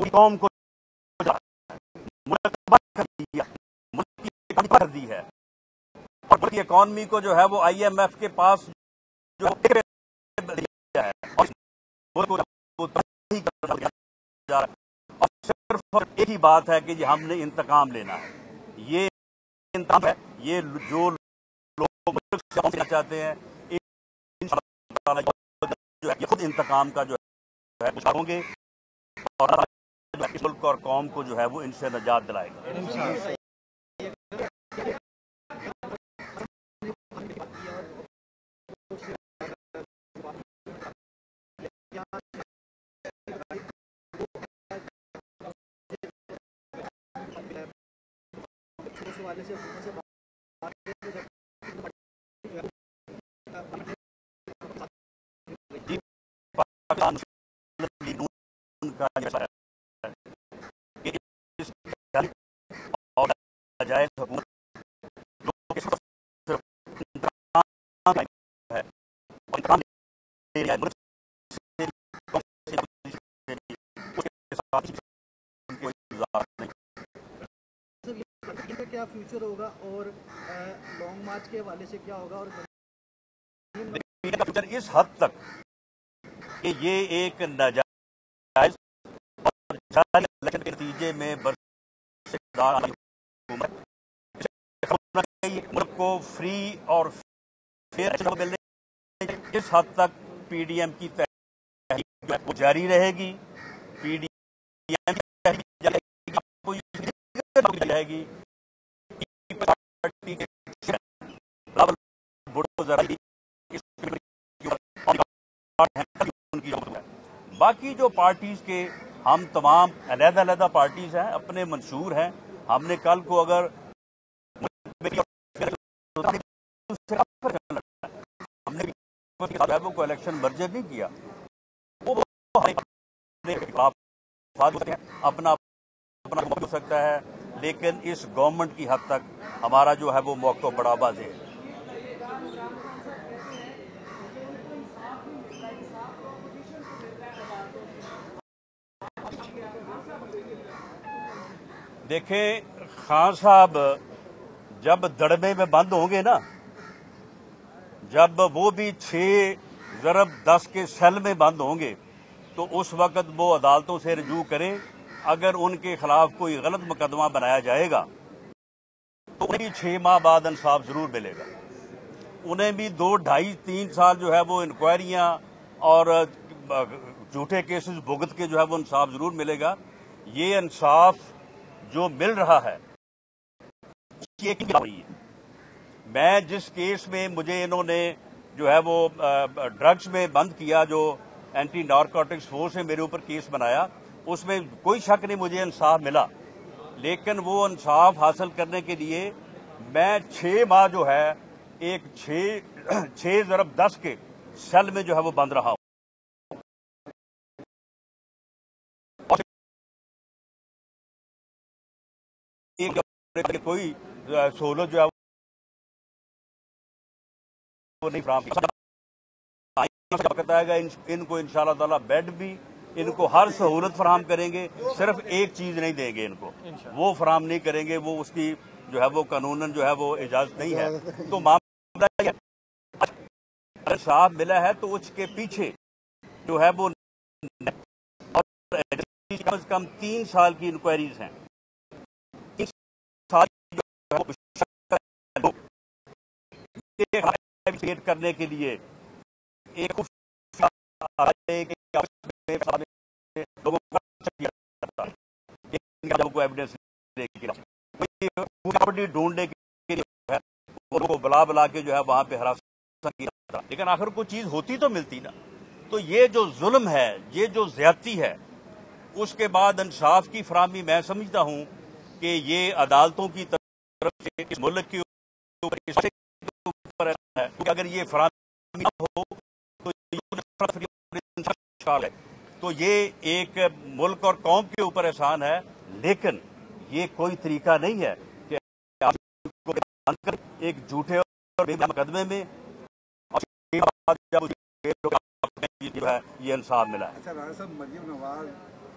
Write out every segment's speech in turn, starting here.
پوری قوم کو کر دی ہے اور ملک کی اکانومی کو جو ہے وہ آئی ایم ایف کے پاس جو ہے اور صرف ایک ہی بات ہے کہ ہم نے انتقام لینا ہے. یہ انتقام ہے, یہ جو لوگ چاہتے ہیں خود انتقام کا جو ہے ہوں گے اور ملک اور قوم کو جو ہے وہ ان سے نجات دلائے گا. کیا فیوچر ہوگا اور لانگ مارچ کے حوالے سے کیا ہوگا, اور فیوچر اس حد تک کہ یہ ایک ناجائز الیکشن کے نتیجے میں ملک کو فری اور فیئر ملنے اس حد تک پی ڈی ایم کی تحریک جاری رہے گی. پی ڈی ایم جائے گی باقی جو پارٹیز کے ہم تمام علیحدہ علیحدہ پارٹیز ہیں, اپنے منشور ہیں. ہم نے کل کو اگر ہم نے کو الیکشن مرجر نہیں کیا, وہ اپنا ہو سکتا ہے, لیکن اس گورنمنٹ کی حد تک ہمارا جو ہے وہ موقع بڑا واضح ہے. دیکھیں خان صاحب جب دڑبے میں بند ہوں گے نا, جب وہ بھی 6x10 کے سیل میں بند ہوں گے تو اس وقت وہ عدالتوں سے رجوع کریں. اگر ان کے خلاف کوئی غلط مقدمہ بنایا جائے گا تو انہیں بھی 6 ماہ بعد انصاف ضرور ملے گا. انہیں بھی 2, 2.5, 3 سال جو ہے وہ انکوائریاں اور جھوٹے کیسز بھگت کے جو ہے وہ انصاف ضرور ملے گا. یہ انصاف جو مل رہا ہے میں جس کیس میں مجھے انہوں نے جو ہے وہ ڈرگز میں بند کیا, جو اینٹی نارکوٹکس فورس نے میرے اوپر کیس بنایا, اس میں کوئی شک نہیں مجھے انصاف ملا. لیکن وہ انصاف حاصل کرنے کے لیے میں 6 ماہ جو ہے ایک 6x10 کے سیل میں جو ہے وہ بند رہا ہوں. کوئی سہولت جو ہے وہ نہیں فراہم آئے گا. ان کو انشاءاللہ تعالی بیڈ بھی ان کو ہر سہولت فراہم کریں گے. صرف ایک چیز نہیں دیں گے ان کو, وہ فراہم نہیں کریں گے, وہ اس کی جو ہے وہ قانوناً جو ہے وہ اجازت نہیں ہے. تو معاملہ صاحب ملا ہے تو اس کے پیچھے جو ہے وہ کم از کم 3 سال کی انکوائریز ہیں. کرنے کے لیے ایک ڈھونڈنے کے لیے بلا کے جو ہے وہاں پہ ہراساں کیا, لیکن آخر کوئی چیز ہوتی تو ملتی نا. تو یہ جو ظلم ہے, یہ جو زیادتی ہے, اس کے بعد انصاف کی فراہمی میں سمجھتا ہوں کہ یہ عدالتوں کی طرف سے اس ملک کے اوپر ہے. اگر یہ فراہمی ہو تو یہ ایک ملک اور قوم کے اوپر احسان ہے. لیکن یہ کوئی طریقہ نہیں ہے کہ ایک جھوٹے اور بے مقدمے میں یہ انصاف ملا ہے. اچھا راجا صاحب, مریم نواز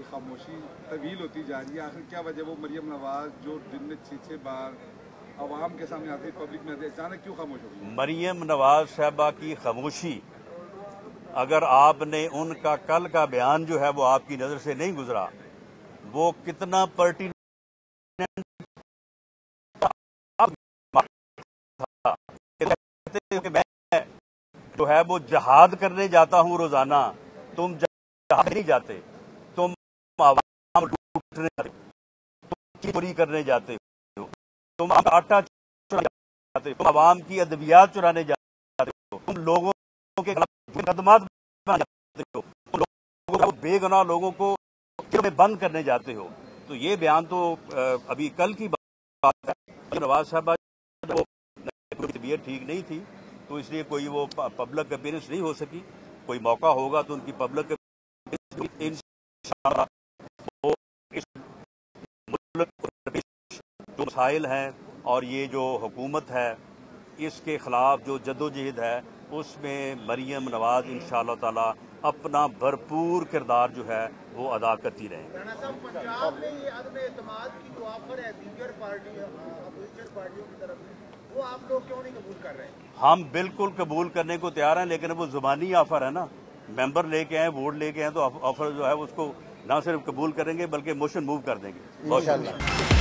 کی خاموشی طویل ہوتی جا رہی ہے، آخر کیا وجہ؟ وہ مریم نواز جو دن میں 6 بار عوام کے سامنے آتی ہے، پبلک میں آتی ہے، اچانک کیوں خاموش ہو گئی؟ مریم نواز صاحبہ کی خاموشی، اگر آپ نے ان کا کل کا بیان جو ہے وہ آپ کی نظر سے نہیں گزرا، وہ کتنا پرٹیننٹ تھا کہ میں جو ہے وہ جہاد کرنے جاتا ہوں روزانہ، تم جہاد نہیں جاتے، تم عوام لوٹنے جاتے ہو، تم چوری کرنے جاتے ہو، تم آٹا چرانے جاتے ہو، تم عوام کی ادویات چرانے جاتے ہو، تم لوگوں کے خلاف مقدمات بنانے جاتے ہو، تم لوگوں کو بے گناہ لوگوں کو جیل میں بند کرنے جاتے ہو۔ تو یہ بیان تو ابھی کل کی بات ہے۔ نواز صاحبہ طبیعت ٹھیک نہیں تھی، تو اس لیے کوئی وہ پبلک اپیئرنس نہیں ہو سکی۔ کوئی موقع ہوگا تو ان کی پبلک انشاءاللہ وہ اس ملک جو مسائل ہیں اور یہ جو حکومت ہے اس کے خلاف جو جدوجہد ہے اس میں مریم نواز انشاءاللہ تعالی اپنا بھرپور کردار جو ہے وہ ادا کرتی رہیں۔ رانا صاحب، پنجاب میں یہ عدم اعتماد کی جو آفر ہے دیگر پارٹیوں کی طرف سے، وہ آپ لوگ کیوں نہیں قبول کر رہے ہیں؟ ہم بالکل قبول کرنے کو تیار ہیں، لیکن وہ زبانی آفر ہے نا، ممبر لے کے آئیں، ووٹ لے کے آئیں، تو آفر جو ہے اس کو نہ صرف قبول کریں گے بلکہ موشن موو کر دیں گے۔ بہت شکریہ۔